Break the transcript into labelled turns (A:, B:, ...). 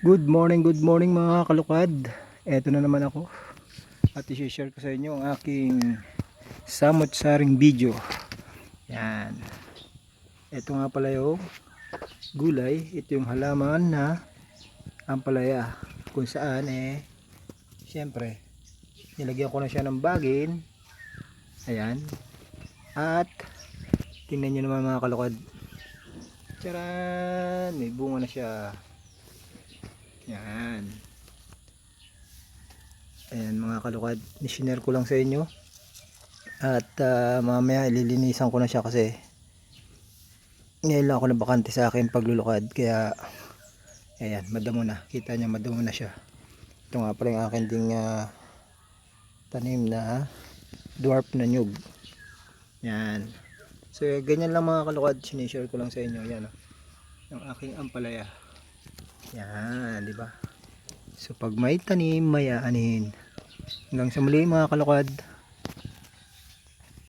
A: Good morning mga kalukad. Eto na naman ako at i-share ko sa inyo ang aking samot-saring video. Yan. Ito nga pala yung gulay. Ito yung halaman na ampalaya. Kung saan syempre, nilagyan ko na siya ng bagin. Ayan. At tingnan nyo naman mga kalukad. Tcharan! May bunga na siya. Yan. Ayan mga kalukad, nishiner ko lang sa inyo. At mamaya ililinisan ko na siya kasi ngayon lang ako nabakante sa akin paglulukad. Kaya ayan, madamo na. Kita niya madamo na siya. Ito nga pala yung akin ding tanim na dwarf na nyug. Yan. So ganyan lang mga kalukad, sinishare ko lang sa inyo. Yan yung aking ampalaya. Yan, di ba? So pag may tanim, may aanin. Hanggang sa muli mga kalukad.